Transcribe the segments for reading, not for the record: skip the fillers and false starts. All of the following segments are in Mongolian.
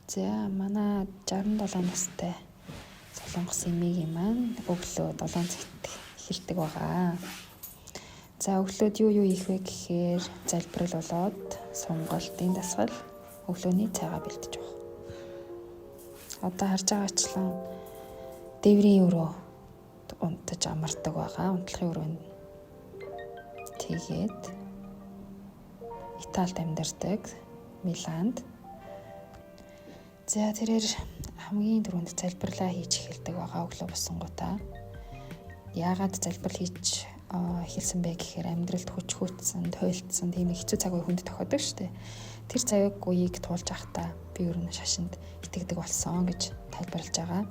За манай 67 настай Солонгос эмээгийн маань өглөө 7 цагт эхэлдэг байгаа. За өглөөд юу хийх вэ гэхээр залбирал болоод сонголтын дасгал өглөөний цайгаа бэлдэж байгаа. Одоо харж байгаачлан дээврийн өрөө унтаж амардаг байгаа. Унтлахын өрөөнд тэгээд Италид амьдардаг Миланд. За тэрээр хамгийн түрүүнд залбирлаа хийж эхэлдэг байгаа өглөө босонгуудаа. Яагаад залбирал хийж эхэлсэн бэ гэхээр амьдралд хүч хүйтсэн, тойлцсон тийм хэцүү цаг үе хүнд тохиодог шүү дээ. Тэр цаг үеийг туулж явахдаа би ер нь шашинд итгэдэг болсон гэж тайлбарлаж байгаа.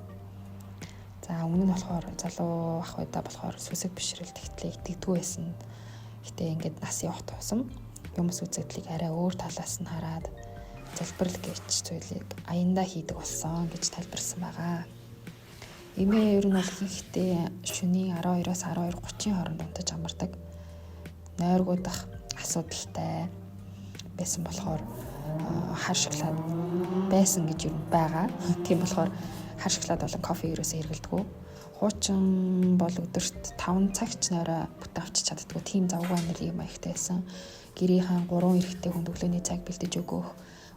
За өмнө нь болохоор залуу ах удаа болохоор сүсэг бишрэлт ихтлээ итгэдэггүй байсан. Гэтэ ингээд нас явах тусам юмс үзэгдлийг арай өөр талаас нь хараад залбирал гэж зүйлийг аяндаа хийдэг болсон гэж тайлбарсан байгаа. Эмээ ер нь бол ихэнхдээ шөнийн 12-аас 12:30 хооронд унтаж амардаг. Нойргуудах асуудалтай байсан болохоор хар шоколад байсан гэж ер нь байгаа. Тийм болохоор хар шоколад болон кофе ерөөсөө хэрэглэдэггүй. Хуучин бол өдөрт 5 цагч нойроо бүтэн авчиж чаддаггүй. Тийм завгүй амьдралын маягтай байсан. Гэрийнхэн 3 эрэгтэй хүнд өглөөний цаг бэлдэж өгөх,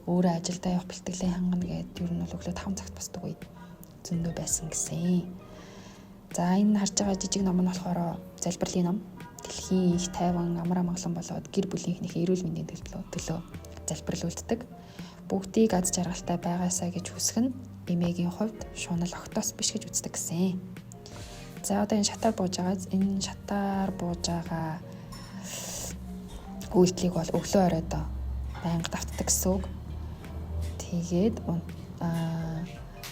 өөрөө ажилдаа явах бэлтгэлээ хангана гэдэг ер нь бол өглөө 5 цагт босдог үед зөндөө байсан гэсэн. За энэ харж байгаа жижиг ном нь болохоор залбирлын ном. Дэлхийн их тайван амар амгалан болоод гэр бүлийнхнийхээ эрүүл мэндийн төлөө залбирлуулдаг. Бүгдийг аз жаргалтай байгаасаа гэж хүсэх нь эмээгийн хувьд шунал огтоос биш гэж үздэг гэсэн. За одоо энэ шатаар бууж байгаа үйлдэлийг бол өглөө оройдоо байнга давтдаг гэсэн үг. Тэгээд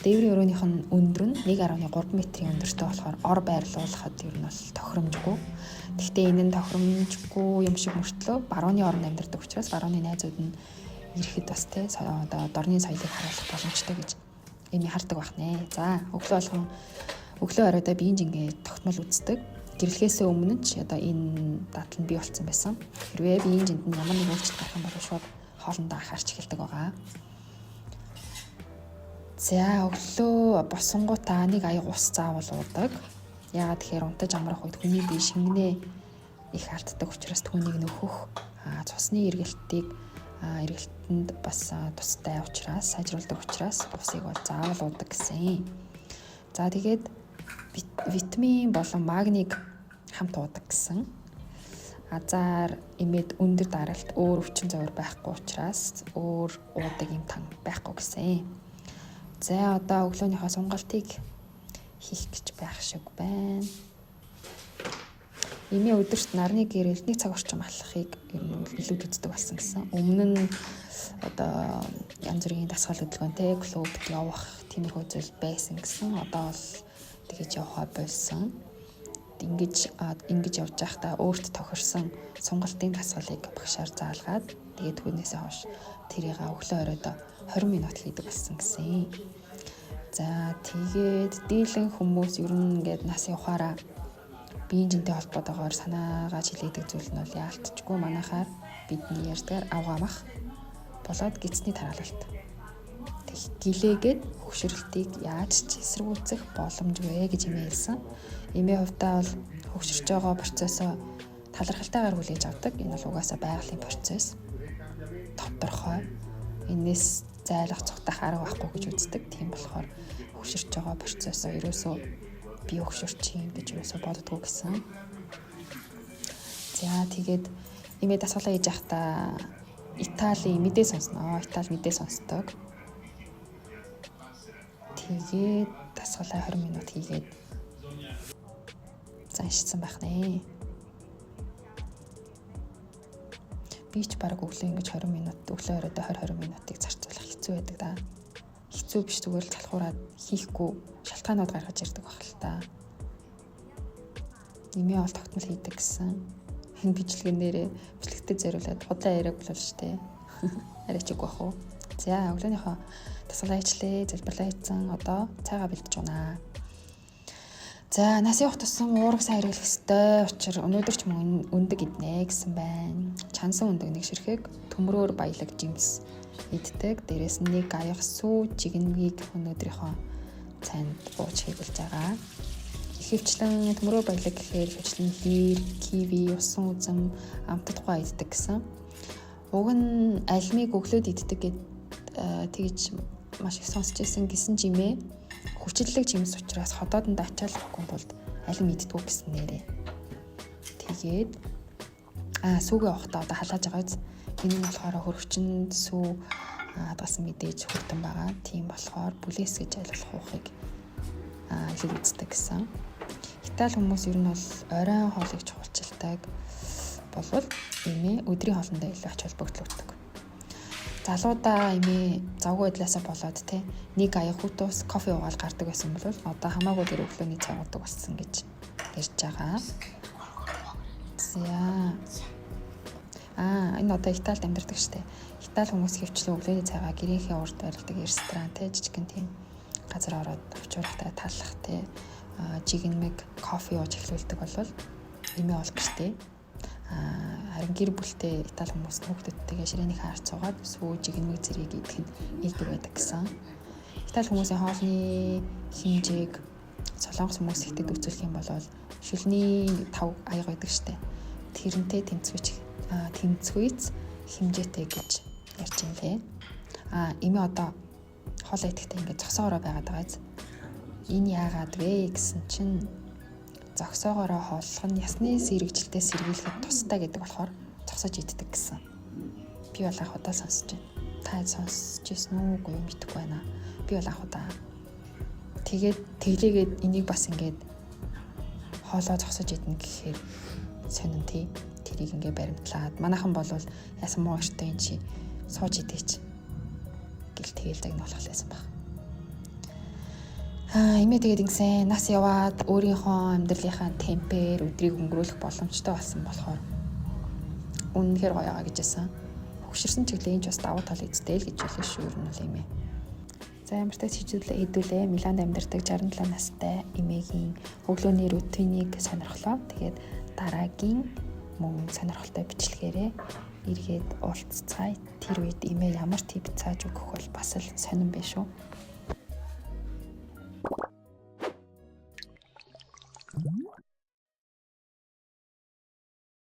дээврийн өрөөнийх нь өндөр нь 1.3 метрийн өндөртэй болохоор ор байрлуулахад ер нь бол тохиромжгүй. Гэхдээ энэ нь тохиромжгүй юм шиг мөртлөө барууны орнд амьдардаг учраас барууны найзууд нь ирэхэд бас одоо дорны соёлыг харуулах боломжтой гэж эми хардаг байх нэ. За өглөө оройдоо биеийн жингээ тогтмол үздэг. Гэрлэхээс өмнө ч одоо энэ датал нь бий болсон байсан. Хэрвээ биеийн жинд нь ямар нэг өөрчлөлт гарах юм бол шууд хоолндоо анхаарч эхэлдэг байгаа. За өглөө босонгуудаа нэг аяг ус заавал уудаг. Яагаад тэгэхээр унтаж амрах үед хүний бие шингэнээ их алддаг учраас түүнийг нөхөх цусны эргэлтэнд бас тустай учраас сайжруулдаг учраас усыг бол заавал уудаг гэсэн. За тэгээд витамин болон магнийг хамт уудаг гэсэн. Азар эмээд өндөр даралт өөр өвчин зовир байхгүй учраас өөр уудаг юм тан байхгүй гэсэн. За одоо өглөөнийхөө сонголтыг хийх гэж байх шиг байна. Эмээ өдөрт нарны гэрэлд 1 цаг орчим алхахыг илүү үздэг болсон гэсэн. Өмнө нь одоо янз бүрийн дасгал хөдөлгөөнтэй клубд явах тиймэрхүү зүйл байсан гэсэн. Одоо бол тэгэж явахаа болсон. Ингэж явж байхдаа өөрт тохирсон сонголтын дасгалыг багшаар заалгаад тэгээд түүнээсээ хойш тэрийг өглөө оройдоо 20 минут хийдэг болсон гэсэн. За тэгээд дийлэн хүмүүс ер нь ингээд нас явахаараа биеийн жинтэй холбоотойгоор санаагаа чилээдэг зүйл нь бол яалтчгүй манайхаар бидний ярьдгаар авгаамах болоод гидсний тараалалт. Гэлээгээд хөгшрөлтийг яаж ч эсэргүүцэх боломжгүй гэж эмээ хэлсэн. Эмээ хувьдаа бол хөгшөрч байгаа процессоо талархалтайгаар хүлээж авдаг. Энэ бол угаасаа байгалийн процесс. Тодорхой. Энээс зайлах цогтах арга байхгүй гэж үздэг. Тийм болохоор хөгшөрч байгаа процессоо ерөөсөө би хөгшөрч юм гэж ерөөсөө боддгоо гэсэн. За тэгээд эмээ дасгалаа хийж байхдаа Италийн мэдээ сонсноо. Итали мэдээ сонсдог. Тэгээд дасгалаа 20 минут хийгээд заншсан байх нэ. Би ч баг өглөө ингэж 20 минут өглөө оройдоо 20 минутыг зарцуулах хэцүү байдаг да. Хэцүү биш зүгээр л залхуураад хийхгүй шалтгаанууд гаргаж ирдэг байх л та. Эмээ бол тогтмол хийдэг гэсэн. Энэ бичлэгнээрээ бичлэгтээ зориулаад удаан яриаг болов штэ. Арай чиг бах уу. За өглөөнийхөө дасгалаа хийчлээ, залбирлаа хийсэн. Одоо цайгаа бэлдэж байна. За нас явах тусам уурах сайн хэрэглэх ёстой. Учир өнөөдөр ч мөн өндөг иднэ гэсэн байна. Чансан өндөг нэг ширхэг төмрөөр баялаг жимс иддэг. Дээрээс нь нэг аяга сүү жигнэмгийг өнөөдрийнхөө цайнд бууж хийгүүлж байгаа. Ихэвчлэн төмрөө баялаг гэхээр ихэвчлэн хийр, киви, усан үзэм, амтдахгүй иддэг гэсэн. Уг нь альмиг өглөөд иддэг гэд тэгж маш их сонсч байсан гэсэн жимээ хүчлэлэг жимс учраас ходоодонд ачаал авахгүй тулд алим иддэггүй гэсэн нэрээ. Тэгээд сүүгээ явахдаа одоо халааж байгаа биз. Энэ нь болохоор хөрөгчөнд сүү адгасан мэдээж хүртэн байгаа. Тийм болохоор бүлэс гэж айлуулах уухыг илүү үздэг гэсэн. Итали хүмүүс ер нь бол оройн хоолыг чухалчилдаг болвол эмээ өдрийн хоолндоо илүү ач холбогдол өгдөг. Залуудаа эмээ завгүй байдлаасаа болоод нэг аяг хүтус кофе уугаал гардаг байсан бол одоо хамаагүй дээр өглөөний цай уудаг болсон гэж ярьж байгаа. Энэ одоо Италид амьдардаг штэ. Итали хүмүүс хөвчлэн өглөөний цайгаа гэрийнхээ урд барилдаг ресторан жижигэн тийм газар ороод авчуурахтай таллах жигнэмэг кофе ууж эхлүүлдэг болвол эмээ ол гэртээ. Харин гэр бүлтэй Итали хүмүүс хүүхдүүдтэйгээ ширээний хаарч суугаад сүү жигнэмэг зэрэг идэх нь ийдэг байдаг гэсэн. Итали хүмүүсийн хоолны хэмжээг Солонгос хүмүүс ихтэд үзүүлэх юм бол шүлний 5 аяга байдаг штэ. Тэрнтэй тэнцвүүц хэмжээтэй гэж ярьж юм лээ. Эмээ одоо хоолоо идэхдээ ингээд зогсоороо байгаад байгаа биз. Энэ яагаад вэ гэсэн чинь зогсоогоороо хооллох нь ясны сэргийлэлтэй сэргийлэхэд тустай гэдэг болохоор зогсож иддэг гэсэн. Би бол анх удаа сонсож байна. Та сонсож ирсэн үгүй юу мэдэхгүй байна. Би бол анх удаа. Тэгээд тэглээгээд энийг бас ингээд хоолоо зогсож идэнэ гэхээр сонин тий. Тэрийг ингээд баримтлаад манайхан бол яасан муу өртөө энэ чи сууж идээч гэл тэгэлдэг нь болох лээсэн баг. Эмээ тэгээд ингэсэн нас яваад өөрийнхөө амьдралынхаа темпээр өдрийг өнгөрүүлэх боломжтой болсон болохоор үнэнхээр гоё байгаа гэж хэлсэн. Хөгшөрсөн чиглэл энэ ч бас давуу тал эзтэй л гэж хэлсэн шүү ер нь бол эмээ. За ямартай хэдүүлээ Миланд амьдардаг 67 настай эмээгийн өглөөний рутинийг сонирхлоо. Тэгээд дараагийн мөн сонирхолтой бичлэгээрээ эргээд уулзцай. Тэр үед эмээ ямар тип цааж өгөх бол бас л сонирн биш үү?